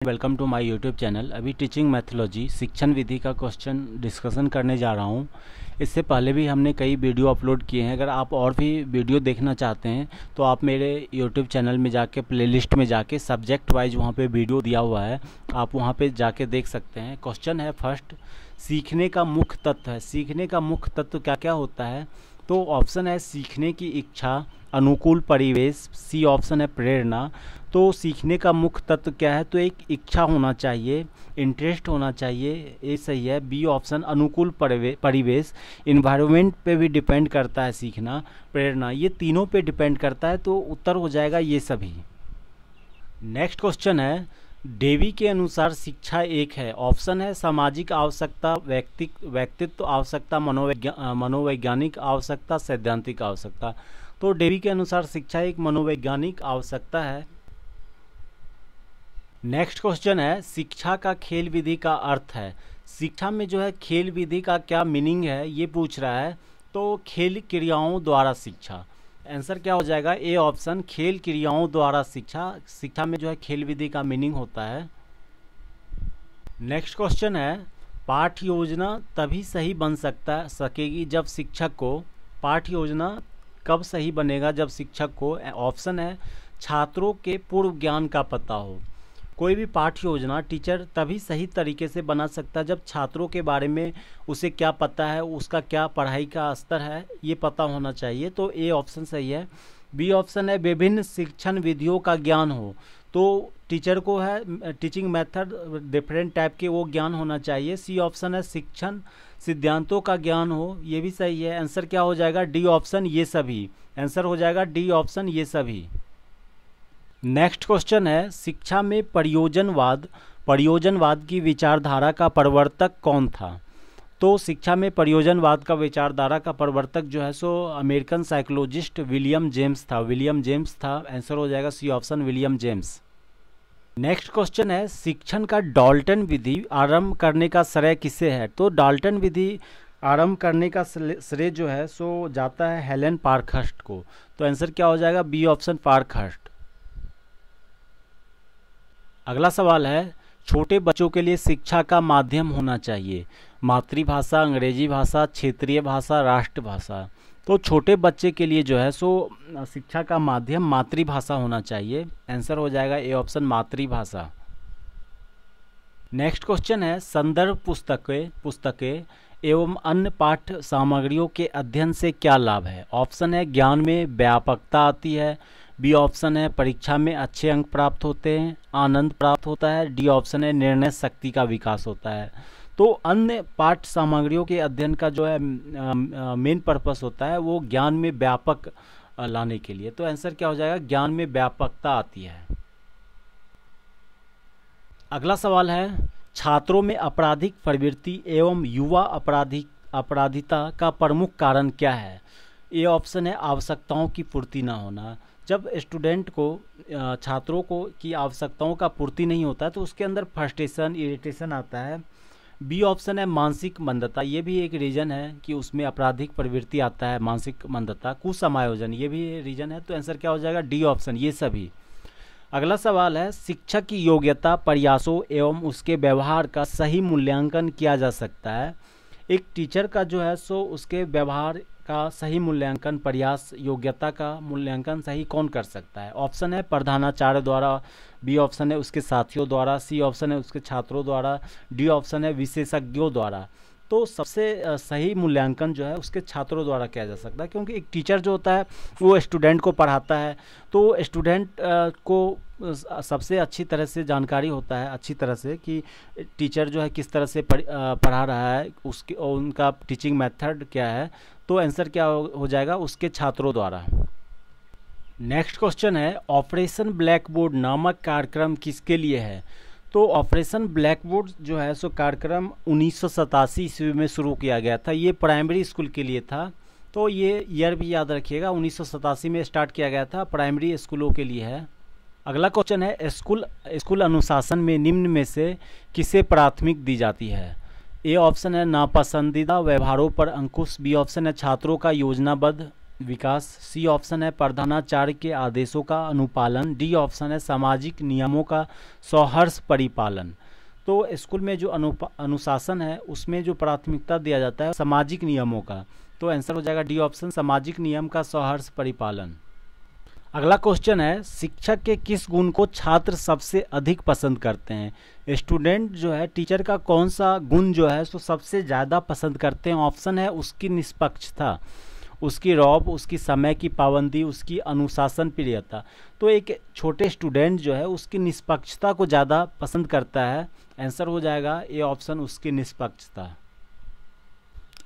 Welcome to my YouTube channel. अभी teaching methodology शिक्षण विधि का क्वेश्चन डिस्कशन करने जा रहा हूं। इससे पहले भी हमने कई वीडियो अपलोड किए हैं। अगर आप और भी वीडियो देखना चाहते हैं तो आप मेरे यूट्यूब चैनल में जाके प्लेलिस्ट में जाके सब्जेक्ट वाइज वहां पे वीडियो दिया हुआ है, आप वहां पे जाके देख सकते हैं। क्वेश्चन है फर्स्ट, सीखने का मुख्य तत्व है। सीखने का मुख्य तत्व क्या क्या होता है? तो ऑप्शन है सीखने की इच्छा, अनुकूल परिवेश, सी ऑप्शन है प्रेरणा। तो सीखने का मुख्य तत्व क्या है? तो एक इच्छा होना चाहिए, इंटरेस्ट होना चाहिए, ये सही है। बी ऑप्शन अनुकूल परिवेश, इन्वायरमेंट पे भी डिपेंड करता है सीखना। प्रेरणा, ये तीनों पे डिपेंड करता है, तो उत्तर हो जाएगा ये सभी। नेक्स्ट क्वेश्चन है, डेवी के अनुसार शिक्षा एक है। ऑप्शन है सामाजिक आवश्यकता, व्यक्तित्व आवश्यकता, मनोवैज्ञानिक आवश्यकता, सैद्धांतिक आवश्यकता। तो डेवी के अनुसार शिक्षा एक मनोवैज्ञानिक आवश्यकता है। नेक्स्ट क्वेश्चन है, शिक्षा का खेल विधि का अर्थ है। शिक्षा में जो है खेल विधि का क्या मीनिंग है ये पूछ रहा है। तो खेल क्रियाओं द्वारा शिक्षा, आंसर क्या हो जाएगा? ए ऑप्शन, खेल क्रियाओं द्वारा शिक्षा। शिक्षा में जो है खेल विधि का मीनिंग होता है। नेक्स्ट क्वेश्चन है, पाठ योजना तभी सही बन सकेगी जब शिक्षक को, पाठ योजना कब सही बनेगा? जब शिक्षक को, ऑप्शन है छात्रों के पूर्व ज्ञान का पता हो। कोई भी पाठ्य योजना टीचर तभी सही तरीके से बना सकता है जब छात्रों के बारे में उसे क्या पता है, उसका क्या पढ़ाई का स्तर है, ये पता होना चाहिए। तो ए ऑप्शन सही है। बी ऑप्शन है विभिन्न शिक्षण विधियों का ज्ञान हो। तो टीचर को है टीचिंग मेथड डिफरेंट टाइप के वो ज्ञान होना चाहिए। सी ऑप्शन है शिक्षण सिद्धांतों का ज्ञान हो, ये भी सही है। आंसर क्या हो जाएगा? डी ऑप्शन ये सभी। आंसर हो जाएगा डी ऑप्शन ये सभी। नेक्स्ट क्वेश्चन है, शिक्षा में प्रयोजनवाद की विचारधारा का प्रवर्तक कौन था? तो शिक्षा में प्रयोजनवाद का विचारधारा का प्रवर्तक जो है सो अमेरिकन साइकोलॉजिस्ट विलियम जेम्स था। आंसर हो जाएगा C option, William James. Next question है, शिक्षण का डाल्टन विधि आरंभ करने का श्रेय किसे है? तो डाल्टन विधि आरंभ करने का श्रेय जो है सो जाता है हेलेन पार्कहर्स्ट को। तो आंसर क्या हो जाएगा? B option, Parkhurst. अगला सवाल है, छोटे बच्चों के लिए शिक्षा का माध्यम होना चाहिए। मातृभाषा, अंग्रेजी भाषा, क्षेत्रीय भाषा, राष्ट्रभाषा। तो छोटे बच्चे के लिए जो है सो शिक्षा का माध्यम मातृभाषा होना चाहिए। आंसर हो जाएगा ए ऑप्शन, मातृभाषा। नेक्स्ट क्वेश्चन है, संदर्भ पुस्तकें एवं अन्य पाठ्य सामग्रियों के अध्ययन से क्या लाभ है? ऑप्शन है ज्ञान में व्यापकता आती है। बी ऑप्शन है परीक्षा में अच्छे अंक प्राप्त होते हैं, आनंद प्राप्त होता है। डी ऑप्शन है निर्णय शक्ति का विकास होता है। तो अन्य पाठ्य सामग्रियों के अध्ययन का जो है मेन पर्पस होता है वो ज्ञान में व्यापक लाने के लिए। तो आंसर क्या हो जाएगा? ज्ञान में व्यापकता आती है। अगला सवाल है, छात्रों में आपराधिक प्रवृत्ति एवं युवा अपराधिता का प्रमुख कारण क्या है? ए ऑप्शन है आवश्यकताओं की पूर्ति न होना। जब स्टूडेंट को, छात्रों को की आवश्यकताओं का पूर्ति नहीं होता है तो उसके अंदर फ्रस्ट्रेशन, इरिटेशन आता है। बी ऑप्शन है मानसिक मंदता, ये भी एक रीज़न है कि उसमें आपराधिक प्रवृत्ति आता है, मानसिक मंदता। कुसमायोजन, ये भी रीज़न है। तो आंसर क्या हो जाएगा? डी ऑप्शन, ये सभी। अगला सवाल है, शिक्षक की योग्यता, प्रयासों एवं उसके व्यवहार का सही मूल्यांकन किया जा सकता है। एक टीचर का जो है सो उसके व्यवहार का सही मूल्यांकन, प्रयास, योग्यता का मूल्यांकन सही कौन कर सकता है? ऑप्शन है प्रधानाचार्य द्वारा। बी ऑप्शन है उसके साथियों द्वारा। सी ऑप्शन है उसके छात्रों द्वारा। डी ऑप्शन है विशेषज्ञों द्वारा। तो सबसे सही मूल्यांकन जो है उसके छात्रों द्वारा किया जा सकता है, क्योंकि एक टीचर जो होता है वो स्टूडेंट को पढ़ाता है, तो स्टूडेंट को सबसे अच्छी तरह से जानकारी होता है, अच्छी तरह से कि टीचर जो है किस तरह से पढ़ा रहा है, उसके और उनका टीचिंग मेथड क्या है। तो आंसर क्या हो जाएगा? उसके छात्रों द्वारा। नेक्स्ट क्वेश्चन है, ऑपरेशन ब्लैक बोर्ड नामक कार्यक्रम किसके लिए है? तो ऑपरेशन ब्लैक बोर्ड जो है सो कार्यक्रम 1987 ईस्वी में शुरू किया गया था। ये प्राइमरी स्कूल के लिए था। तो ये ईयर भी याद रखिएगा, 1987 में स्टार्ट किया गया था, प्राइमरी स्कूलों के लिए है। अगला क्वेश्चन है, स्कूल अनुशासन में निम्न में से किसे प्राथमिक दी जाती है? ए ऑप्शन है नापसंदीदा व्यवहारों पर अंकुश। बी ऑप्शन है छात्रों का योजनाबद्ध विकास, सी ऑप्शन है प्रधानाचार्य के आदेशों का अनुपालन, डी ऑप्शन है सामाजिक नियमों का सौहार्द परिपालन। तो स्कूल में जो अनुशासन है उसमें जो प्राथमिकता दिया जाता है सामाजिक नियमों का, तो आंसर हो जाएगा डी ऑप्शन सामाजिक नियम का सौहार्द परिपालन। अगला क्वेश्चन है शिक्षक के किस गुण को छात्र सबसे अधिक पसंद करते हैं। स्टूडेंट जो है टीचर का कौन सा गुण जो है सो सबसे ज़्यादा पसंद करते हैं। ऑप्शन है उसकी निष्पक्षता, उसकी रौब, उसकी समय की पाबंदी, उसकी अनुशासन प्रियता। तो एक छोटे स्टूडेंट जो है उसकी निष्पक्षता को ज़्यादा पसंद करता है। आंसर हो जाएगा ए ऑप्शन उसकी निष्पक्षता।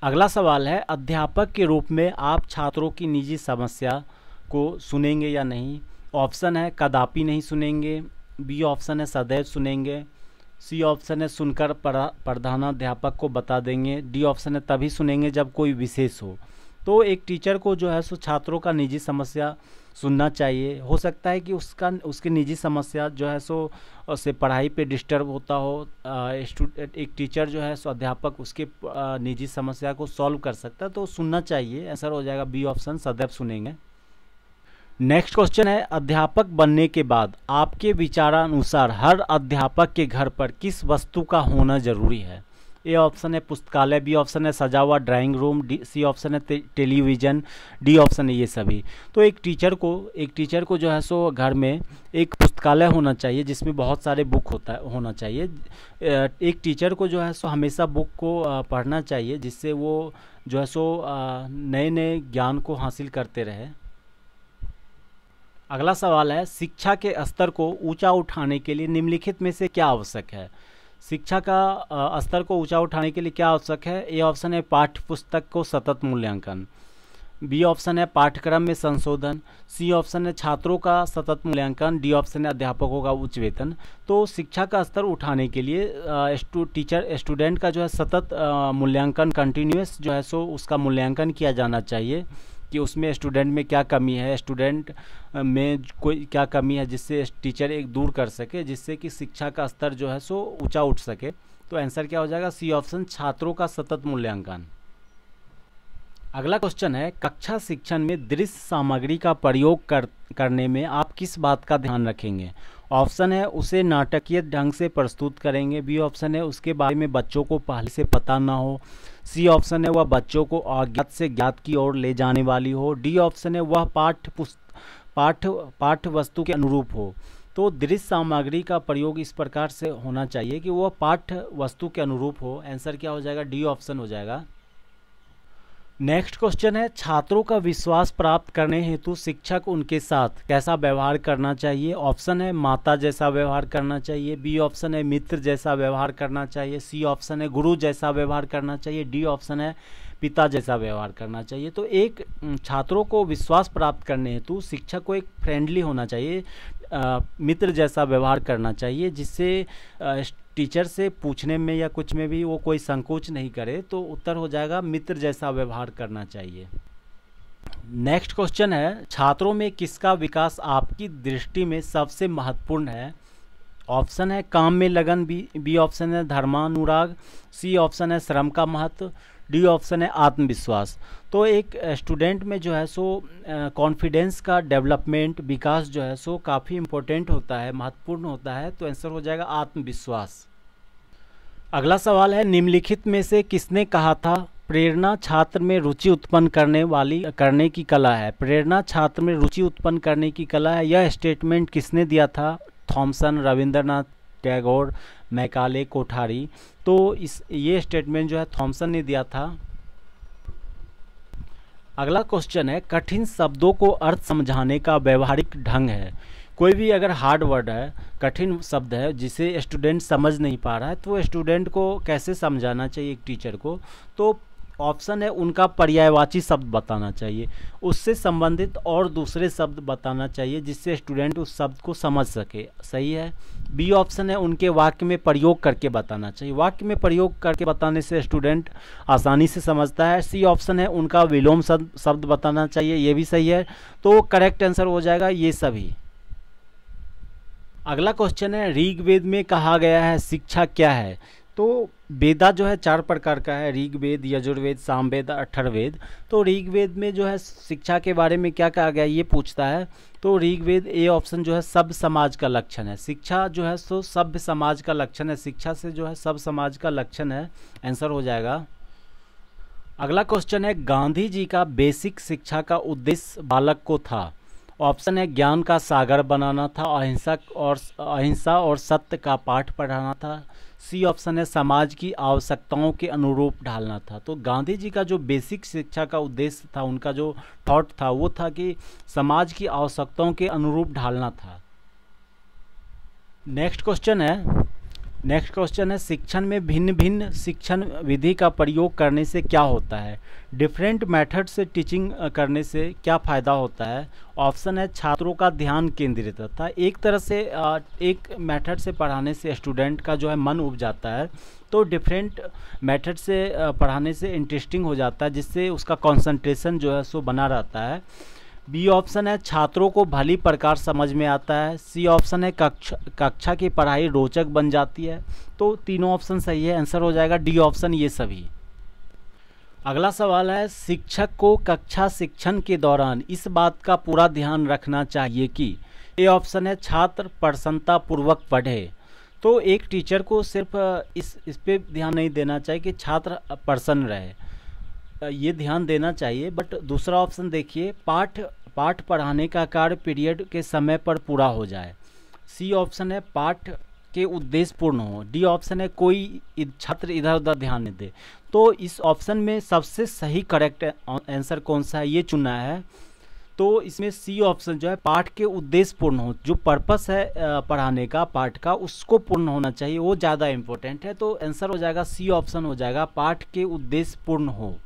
अगला सवाल है अध्यापक के रूप में आप छात्रों की निजी समस्या को सुनेंगे या नहीं। ऑप्शन है कदापि नहीं सुनेंगे, बी ऑप्शन है सदैव सुनेंगे, सी ऑप्शन है सुनकर प्रधानाध्यापक को बता देंगे, डी ऑप्शन है तभी सुनेंगे जब कोई विशेष हो। तो एक टीचर को जो है सो छात्रों का निजी समस्या सुनना चाहिए। हो सकता है कि उसकी निजी समस्या जो है सो उससे पढ़ाई पे डिस्टर्ब होता हो, एक टीचर जो है सो अध्यापक उसके निजी समस्या को सॉल्व कर सकता है, तो सुनना चाहिए। आंसर हो जाएगा बी ऑप्शन सदैव सुनेंगे। नेक्स्ट क्वेश्चन है अध्यापक बनने के बाद आपके विचारानुसार हर अध्यापक के घर पर किस वस्तु का होना जरूरी है। ए ऑप्शन है पुस्तकालय, बी ऑप्शन है सजा हुआ ड्राइंग रूम, सी ऑप्शन है टेलीविज़न, डी ऑप्शन है ये सभी। तो एक टीचर को जो है सो घर में एक पुस्तकालय होना चाहिए जिसमें बहुत सारे बुक होना चाहिए। एक टीचर को जो है सो हमेशा बुक को पढ़ना चाहिए जिससे वो जो है सो नए नए ज्ञान को हासिल करते रहे। अगला सवाल है शिक्षा के स्तर को ऊंचा उठाने के लिए निम्नलिखित में से क्या आवश्यक है। शिक्षा का स्तर को ऊंचा उठाने के लिए क्या आवश्यक है। ए ऑप्शन है पाठ्य पुस्तक को सतत मूल्यांकन, बी ऑप्शन है पाठ्यक्रम में संशोधन, सी ऑप्शन है छात्रों का सतत मूल्यांकन, डी ऑप्शन है अध्यापकों का उच्च वेतन। तो शिक्षा का स्तर उठाने के लिए स्टूडेंट का जो है सतत मूल्यांकन कंटिन्यूस जो है सो उसका मूल्यांकन किया जाना चाहिए कि उसमें स्टूडेंट में क्या कमी है, स्टूडेंट में कोई क्या कमी है जिससे टीचर एक दूर कर सके, जिससे कि शिक्षा का स्तर जो है सो ऊंचा उठ सके। तो आंसर क्या हो जाएगा सी ऑप्शन छात्रों का सतत मूल्यांकन। अगला क्वेश्चन है कक्षा शिक्षण में दृश्य सामग्री का प्रयोग करने में आप किस बात का ध्यान रखेंगे। ऑप्शन है उसे नाटकीय ढंग से प्रस्तुत करेंगे, बी ऑप्शन है उसके बारे में बच्चों को पहले से पता ना हो, सी ऑप्शन है वह बच्चों को अज्ञात से ज्ञात की ओर ले जाने वाली हो, डी ऑप्शन है वह पाठ्य वस्तु के अनुरूप हो। तो दृश्य सामग्री का प्रयोग इस प्रकार से होना चाहिए कि वह पाठ्य वस्तु के अनुरूप हो। आंसर क्या हो जाएगा डी ऑप्शन हो जाएगा। नेक्स्ट क्वेश्चन है छात्रों का विश्वास प्राप्त करने हेतु शिक्षक उनके साथ कैसा व्यवहार करना चाहिए। ऑप्शन है माता जैसा व्यवहार करना चाहिए, बी ऑप्शन है मित्र जैसा व्यवहार करना चाहिए, सी ऑप्शन है गुरु जैसा व्यवहार करना चाहिए, डी ऑप्शन है पिता जैसा व्यवहार करना चाहिए। तो एक छात्रों को विश्वास प्राप्त करने हेतु शिक्षक को एक फ्रेंडली होना चाहिए, मित्र जैसा व्यवहार करना चाहिए, जिससे टीचर से पूछने में या कुछ में भी वो कोई संकोच नहीं करे। तो उत्तर हो जाएगा मित्र जैसा व्यवहार करना चाहिए। नेक्स्ट क्वेश्चन है छात्रों में किसका विकास आपकी दृष्टि में सबसे महत्वपूर्ण है। ऑप्शन है काम में लगन, बी ऑप्शन है धर्मानुराग, सी ऑप्शन है श्रम का महत्व, डी ऑप्शन है आत्मविश्वास। तो एक स्टूडेंट में जो है सो कॉन्फिडेंस का डेवलपमेंट विकास जो है सो काफ़ी इम्पोर्टेंट होता है, महत्वपूर्ण होता है। तो आंसर हो जाएगा आत्मविश्वास। अगला सवाल है निम्नलिखित में से किसने कहा था प्रेरणा छात्र में रुचि उत्पन्न करने की कला है। प्रेरणा छात्र में रुचि उत्पन्न करने की कला है, यह स्टेटमेंट किसने दिया था। Thomson, Rabindranath Tagore, Macaulay, Kothari. तो ये स्टेटमेंट जो है थॉमसन ने दिया था। अगला क्वेश्चन है कठिन शब्दों को अर्थ समझाने का व्यवहारिक ढंग है। कोई भी अगर हार्ड वर्ड है, कठिन शब्द है जिसे स्टूडेंट समझ नहीं पा रहा है, तो स्टूडेंट को कैसे समझाना चाहिए एक टीचर को। तो ऑप्शन है उनका पर्यायवाची शब्द बताना चाहिए, उससे संबंधित और दूसरे शब्द बताना चाहिए जिससे स्टूडेंट उस शब्द को समझ सके। सही है। बी ऑप्शन है उनके वाक्य में प्रयोग करके बताना चाहिए, वाक्य में प्रयोग करके बताने से स्टूडेंट आसानी से समझता है। सी ऑप्शन है उनका विलोम शब्द बताना चाहिए, ये भी सही है। तो करेक्ट आंसर हो जाएगा ये सभी। अगला क्वेश्चन है ऋग्वेद में कहा गया है शिक्षा क्या है। तो वेदा जो है 4 प्रकार का है, ऋग्वेद, यजुर्वेद, सामवेद, अथर्ववेद। तो ऋग्वेद में जो है शिक्षा के बारे में क्या कहा गया ये पूछता है। तो ऋग्वेद ए ऑप्शन जो है सभ्य समाज का लक्षण है। शिक्षा जो है सो सभ्य समाज का लक्षण है, शिक्षा से जो है सभ्य समाज का लक्षण है, आंसर हो जाएगा। अगला क्वेश्चन है, गांधी जी का बेसिक शिक्षा का उद्देश्य बालक को था। ऑप्शन है ज्ञान का सागर बनाना था, अहिंसा और सत्य का पाठ पढ़ाना था। सी ऑप्शन है समाज की आवश्यकताओं के अनुरूप ढालना था। तो गांधी जी का जो बेसिक शिक्षा का उद्देश्य था, उनका जो थॉट था वो था कि समाज की आवश्यकताओं के अनुरूप ढालना था। नेक्स्ट क्वेश्चन है शिक्षण में भिन्न भिन्न शिक्षण विधि का प्रयोग करने से क्या होता है। डिफरेंट मेथड से टीचिंग करने से क्या फ़ायदा होता है। ऑप्शन है छात्रों का ध्यान केंद्रित रहता है। एक तरह से एक मेथड से पढ़ाने से स्टूडेंट का जो है मन उब जाता है, तो डिफरेंट मेथड से पढ़ाने से इंटरेस्टिंग हो जाता है, जिससे उसका कंसंट्रेशन जो है सो बना रहता है। बी ऑप्शन है छात्रों को भली प्रकार समझ में आता है। सी ऑप्शन है कक्षा की पढ़ाई रोचक बन जाती है। तो तीनों ऑप्शन सही है, आंसर हो जाएगा डी ऑप्शन ये सभी। अगला सवाल है शिक्षक को कक्षा शिक्षण के दौरान इस बात का पूरा ध्यान रखना चाहिए कि। ए ऑप्शन है छात्र प्रसन्नता पूर्वक पढ़े। तो एक टीचर को सिर्फ इस पे ध्यान नहीं देना चाहिए कि छात्र प्रसन्न रहे, ये ध्यान देना चाहिए। बट दूसरा ऑप्शन देखिए, पाठ पढ़ाने का कार्य पीरियड के समय पर पूरा हो जाए। सी ऑप्शन है पाठ के उद्देश्य पूर्ण हो। डी ऑप्शन है कोई छात्र इधर उधर ध्यान नहीं दे। तो इस ऑप्शन में सबसे सही करेक्ट आंसर कौन सा है ये चुनना है। तो इसमें सी ऑप्शन जो है पाठ के उद्देश्य पूर्ण हो, जो पर्पस है पढ़ाने का पाठ का उसको पूर्ण होना चाहिए, वो ज़्यादा इम्पोर्टेंट है। तो आंसर हो जाएगा सी ऑप्शन हो जाएगा, पाठ के उद्देश्य पूर्ण हो।